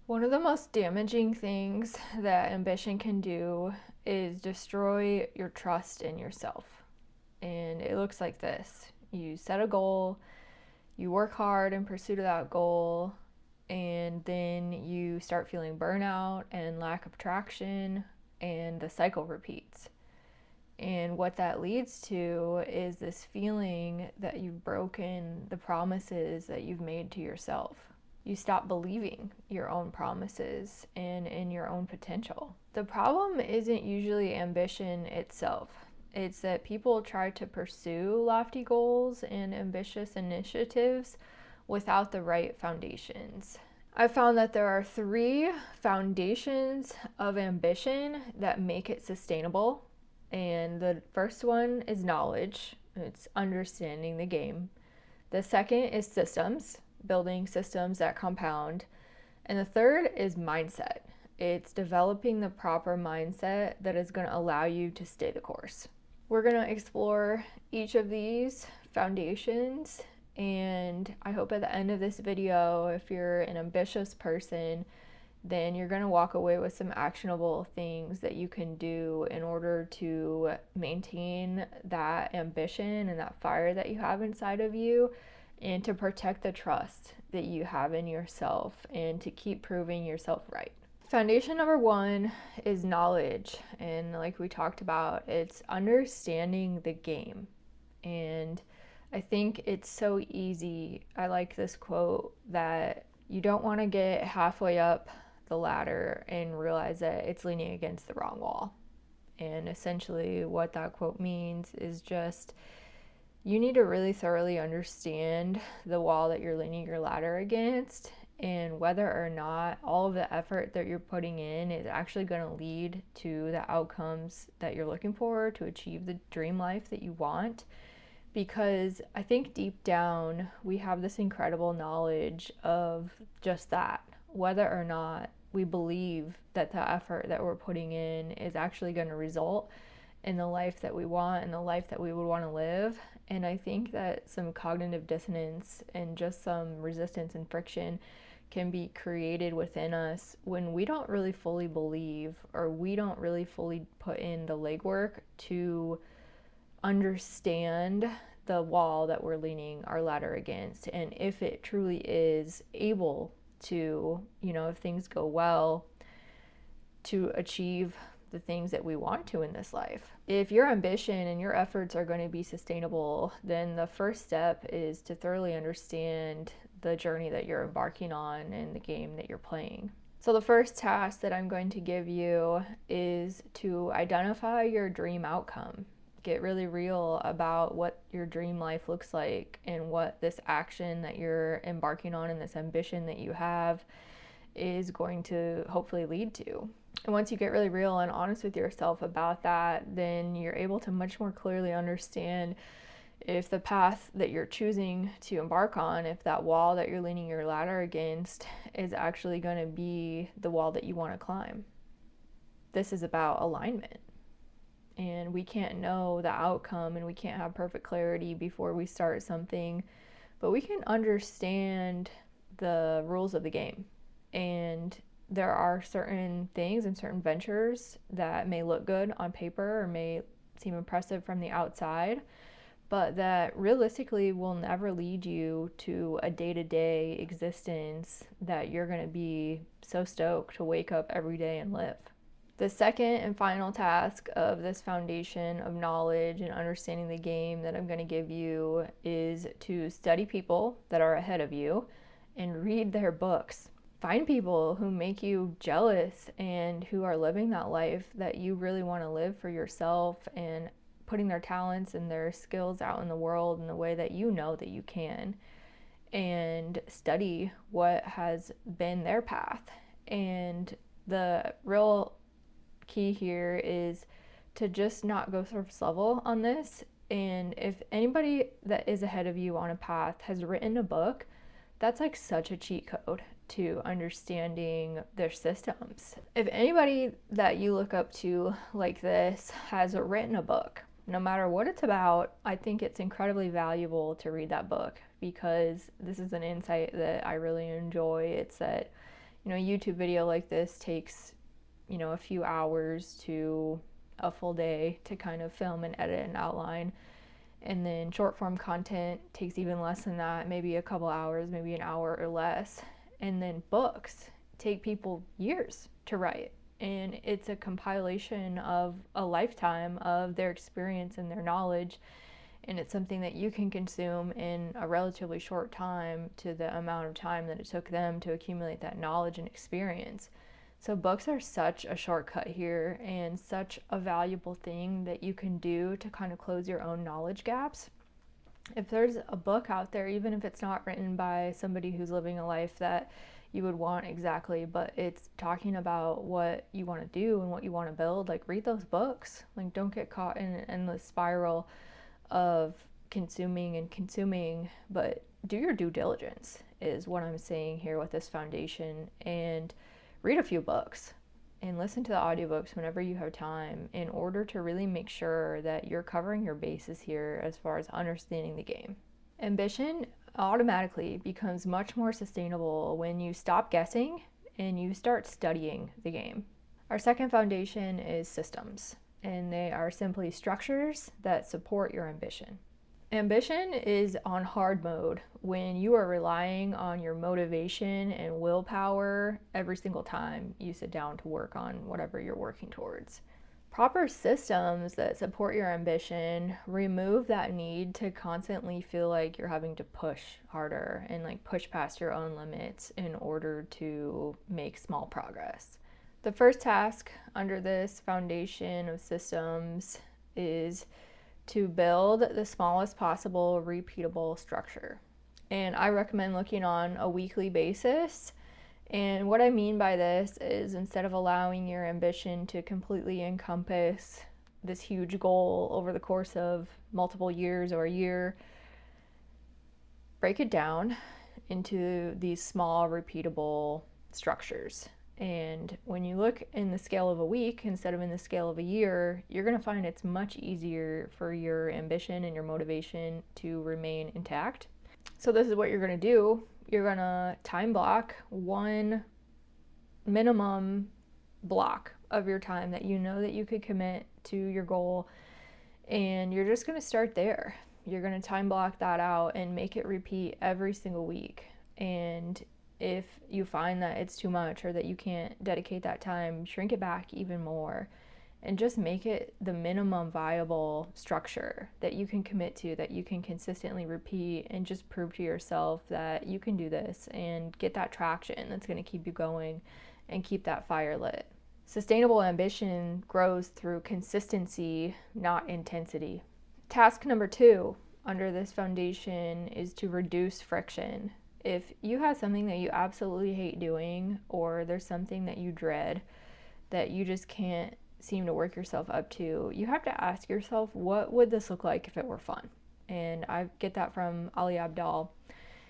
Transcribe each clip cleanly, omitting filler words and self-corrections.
One of the most damaging things that ambition can do is destroy your trust in yourself. And it looks like this: you set a goal, you work hard in pursuit of that goal, and then you start feeling burnout and lack of traction, and the cycle repeats. And what that leads to is this feeling that you've broken the promises that you've made to yourself. You stop believing your own promises and in your own potential. The problem isn't usually ambition itself. It's that people try to pursue lofty goals and ambitious initiatives without the right foundations. I found that there are three foundations of ambition that make it sustainable. And the first one is knowledge. It's understanding the game. The second is systems, building systems that compound. And the third is mindset. It's developing the proper mindset that is going to allow you to stay the course. We're going to explore each of these foundations, and I hope at the end of this video, if you're an ambitious person, then you're going to walk away with some actionable things that you can do in order to maintain that ambition and that fire that you have inside of you, and to protect the trust that you have in yourself and to keep proving yourself right. Foundation number one is knowledge. And like we talked about, it's understanding the game. And I think it's so easy. I like this quote that you don't want to get halfway up the ladder and realize that it's leaning against the wrong wall. And essentially what that quote means is just you need to really thoroughly understand the wall that you're leaning your ladder against, and whether or not all of the effort that you're putting in is actually going to lead to the outcomes that you're looking for to achieve the dream life that you want. Because I think deep down we have this incredible knowledge of just that, whether or not we believe that the effort that we're putting in is actually going to result in the life that we want and the life that we would want to live. And I think that some cognitive dissonance and just some resistance and friction can be created within us when we don't really fully believe, or we don't really fully put in the legwork to understand the wall that we're leaning our ladder against, and if it truly is able to, if things go well, to achieve the things that we want to in this life. If your ambition and your efforts are going to be sustainable, then the first step is to thoroughly understand the journey that you're embarking on and the game that you're playing. So the first task that I'm going to give you is to identify your dream outcome. Get really real about what your dream life looks like and what this action that you're embarking on and this ambition that you have is going to hopefully lead to. And once you get really real and honest with yourself about that, then you're able to much more clearly understand if the path that you're choosing to embark on, if that wall that you're leaning your ladder against is actually going to be the wall that you want to climb. This is about alignment. And we can't know the outcome and we can't have perfect clarity before we start something, but we can understand the rules of the game. And there are certain things and certain ventures that may look good on paper or may seem impressive from the outside, but that realistically will never lead you to a day-to-day existence that you're going to be so stoked to wake up every day and live. The second and final task of this foundation of knowledge and understanding the game that I'm going to give you is to study people that are ahead of you and read their books. Find people who make you jealous and who are living that life that you really want to live for yourself, and putting their talents and their skills out in the world in the way that you know that you can, and study what has been their path. And the real key here is to just not go surface level on this. And if anybody that is ahead of you on a path has written a book, that's like such a cheat code to understanding their systems. If anybody that you look up to like this has written a book, no matter what it's about, I think it's incredibly valuable to read that book, because this is an insight that I really enjoy. It's that A YouTube video like this takes, a few hours to a full day to kind of film and edit and outline. And then short form content takes even less than that, maybe a couple hours, maybe an hour or less. And then books take people years to write. And it's a compilation of a lifetime of their experience and their knowledge. And it's something that you can consume in a relatively short time to the amount of time that it took them to accumulate that knowledge and experience. So books are such a shortcut here and such a valuable thing that you can do to kind of close your own knowledge gaps. If there's a book out there, even if it's not written by somebody who's living a life that you would want exactly, but it's talking about what you want to do and what you want to build, like read those books. Like don't get caught in an endless spiral of consuming, but do your due diligence is what I'm saying here with this foundation, and read a few books and listen to the audiobooks whenever you have time in order to really make sure that you're covering your bases here as far as understanding the game. Ambition automatically becomes much more sustainable when you stop guessing and you start studying the game. Our second foundation is systems, and they are simply structures that support your ambition. Ambition is on hard mode when you are relying on your motivation and willpower every single time you sit down to work on whatever you're working towards. Proper systems that support your ambition remove that need to constantly feel like you're having to push harder and like push past your own limits in order to make small progress. The first task under this foundation of systems is to build the smallest possible repeatable structure. And I recommend looking on a weekly basis. And what I mean by this is instead of allowing your ambition to completely encompass this huge goal over the course of multiple years or a year, break it down into these small repeatable structures. And when you look in the scale of a week instead of in the scale of a year, you're going to find it's much easier for your ambition and your motivation to remain intact. So this is what you're going to do. You're going to time block one minimum block of your time that you know that you could commit to your goal. And you're just going to start there. You're going to time block that out and make it repeat every single week. And if you find that it's too much or that you can't dedicate that time, shrink it back even more and just make it the minimum viable structure that you can commit to, that you can consistently repeat, and just prove to yourself that you can do this and get that traction that's going to keep you going and keep that fire lit. Sustainable ambition grows through consistency, not intensity. Task number 2 under this foundation is to reduce friction. If you have something that you absolutely hate doing, or there's something that you dread that you just can't seem to work yourself up to, you have to ask yourself, what would this look like if it were fun? And I get that from Ali Abdaal.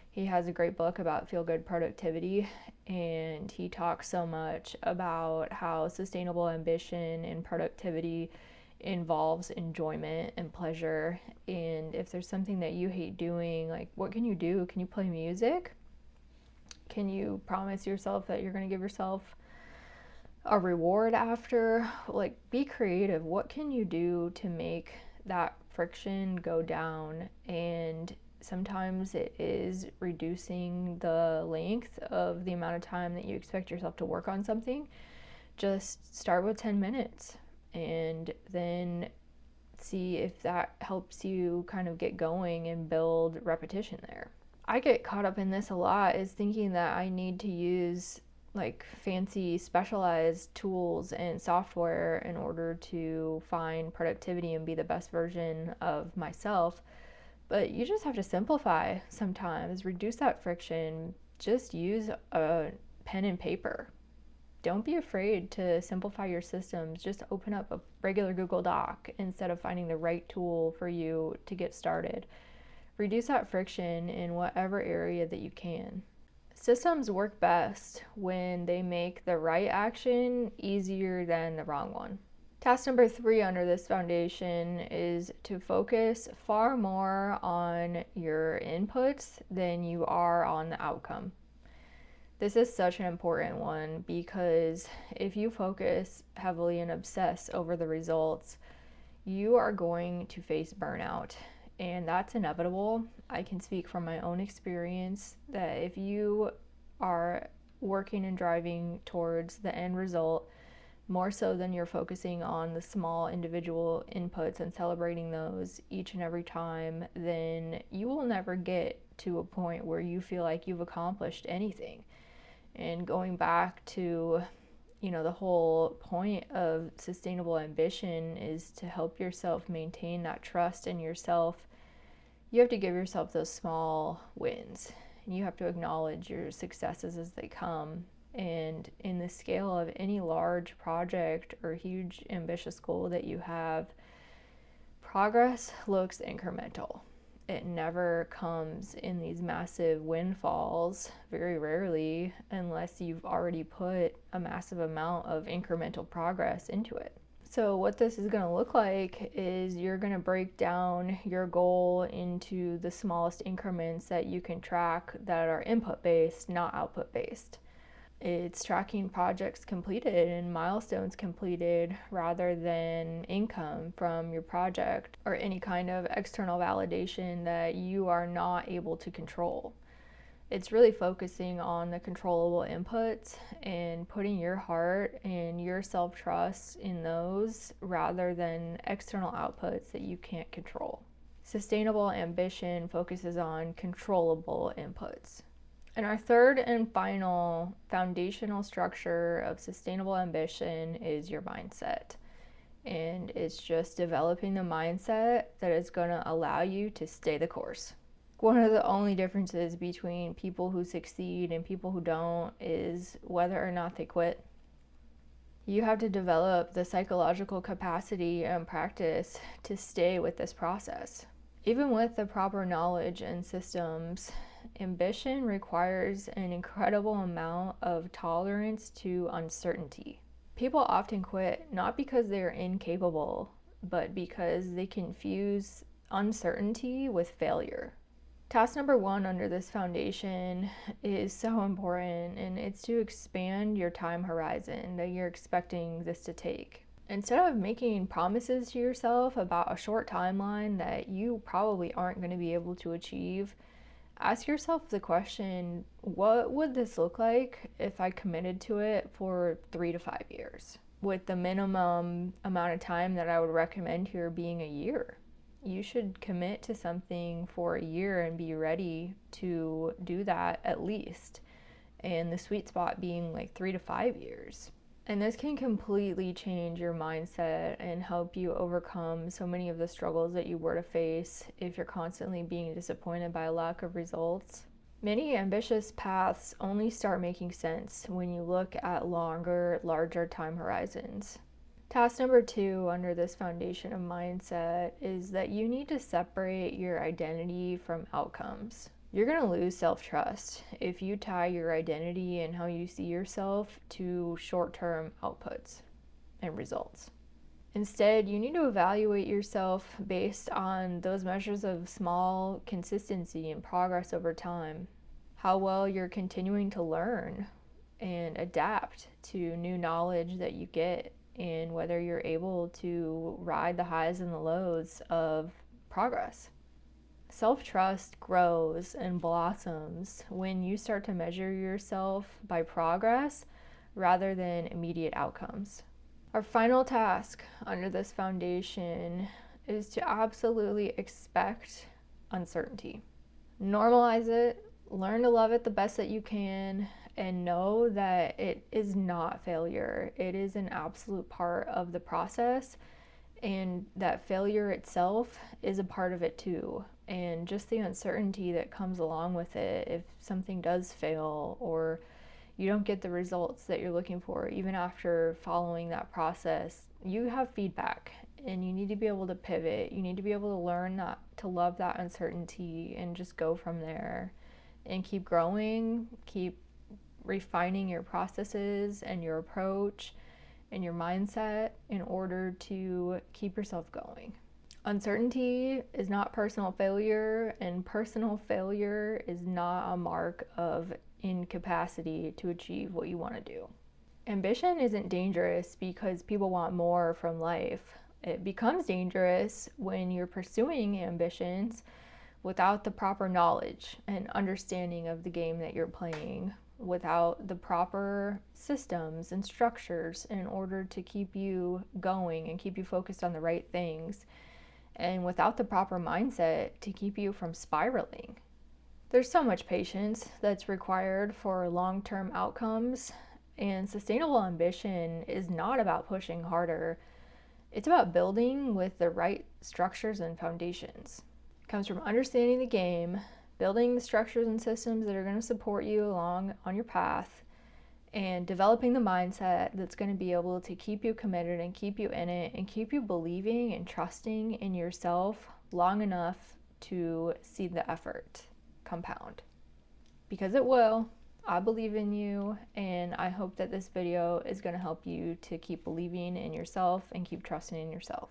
He has a great book about feel-good productivity, and he talks so much about how sustainable ambition and productivity involves enjoyment and pleasure. And if there's something that you hate doing, like what can you do? Can you play music? Can you promise yourself that you're going to give yourself a reward after? Like, be creative. What can you do to make that friction go down? And sometimes it is reducing the length of the amount of time that you expect yourself to work on something. Just start with 10 minutes and then see if that helps you kind of get going and build repetition there. I get caught up in this a lot, is thinking that I need to use like fancy specialized tools and software in order to find productivity and be the best version of myself. But you just have to simplify sometimes, reduce that friction, just use a pen and paper. Don't be afraid to simplify your systems. Just open up a regular Google Doc instead of finding the right tool for you to get started. Reduce that friction in whatever area that you can. Systems work best when they make the right action easier than the wrong one. Task number 3 under this foundation is to focus far more on your inputs than you are on the outcome. This is such an important one because if you focus heavily and obsess over the results, you are going to face burnout, and that's inevitable. I can speak from my own experience that if you are working and driving towards the end result more so than you're focusing on the small individual inputs and celebrating those each and every time, then you will never get to a point where you feel like you've accomplished anything. And going back to, the whole point of sustainable ambition is to help yourself maintain that trust in yourself. You have to give yourself those small wins, and you have to acknowledge your successes as they come. And in the scale of any large project or huge ambitious goal that you have, progress looks incremental. It never comes in these massive windfalls, very rarely, unless you've already put a massive amount of incremental progress into it. So what this is going to look like is you're going to break down your goal into the smallest increments that you can track that are input based, not output based. It's tracking projects completed and milestones completed rather than income from your project or any kind of external validation that you are not able to control. It's really focusing on the controllable inputs and putting your heart and your self-trust in those rather than external outputs that you can't control. Sustainable ambition focuses on controllable inputs. And our third and final foundational structure of sustainable ambition is your mindset. And it's just developing the mindset that is going to allow you to stay the course. One of the only differences between people who succeed and people who don't is whether or not they quit. You have to develop the psychological capacity and practice to stay with this process. Even with the proper knowledge and systems, ambition requires an incredible amount of tolerance to uncertainty. People often quit not because they are incapable, but because they confuse uncertainty with failure. Task number 1 under this foundation is so important, and it's to expand your time horizon that you're expecting this to take. Instead of making promises to yourself about a short timeline that you probably aren't going to be able to achieve, ask yourself the question, what would this look like if I committed to it for 3 to 5 years? With the minimum amount of time that I would recommend here being a year. You should commit to something for a year and be ready to do that at least. And the sweet spot being like 3 to 5 years. And this can completely change your mindset and help you overcome so many of the struggles that you were to face if you're constantly being disappointed by a lack of results. Many ambitious paths only start making sense when you look at longer, larger time horizons. Task number 2 under this foundation of mindset is that you need to separate your identity from outcomes. You're going to lose self-trust if you tie your identity and how you see yourself to short-term outputs and results. Instead, you need to evaluate yourself based on those measures of small consistency and progress over time. How well you're continuing to learn and adapt to new knowledge that you get, and whether you're able to ride the highs and the lows of progress. Self-trust grows and blossoms when you start to measure yourself by progress rather than immediate outcomes. Our final task under this foundation is to absolutely expect uncertainty. Normalize it, learn to love it the best that you can, and know that it is not failure. It is an absolute part of the process, and that failure itself is a part of it too. And just the uncertainty that comes along with it, if something does fail or you don't get the results that you're looking for, even after following that process, you have feedback and you need to be able to pivot. You need to be able to learn not to love that uncertainty and just go from there and keep growing, keep refining your processes and your approach and your mindset in order to keep yourself going. Uncertainty is not personal failure, and personal failure is not a mark of in capacity to achieve what you want to do. Ambition isn't dangerous because people want more from life. It becomes dangerous when you're pursuing ambitions without the proper knowledge and understanding of the game that you're playing, without the proper systems and structures in order to keep you going and keep you focused on the right things, and without the proper mindset to keep you from spiraling. There's so much patience that's required for long-term outcomes, and sustainable ambition is not about pushing harder. It's about building with the right structures and foundations. It comes from understanding the game, building the structures and systems that are going to support you along on your path, and developing the mindset that's going to be able to keep you committed and keep you in it and keep you believing and trusting in yourself long enough to see the effort compound. Because it will. I believe in you, and I hope that this video is going to help you to keep believing in yourself and keep trusting in yourself.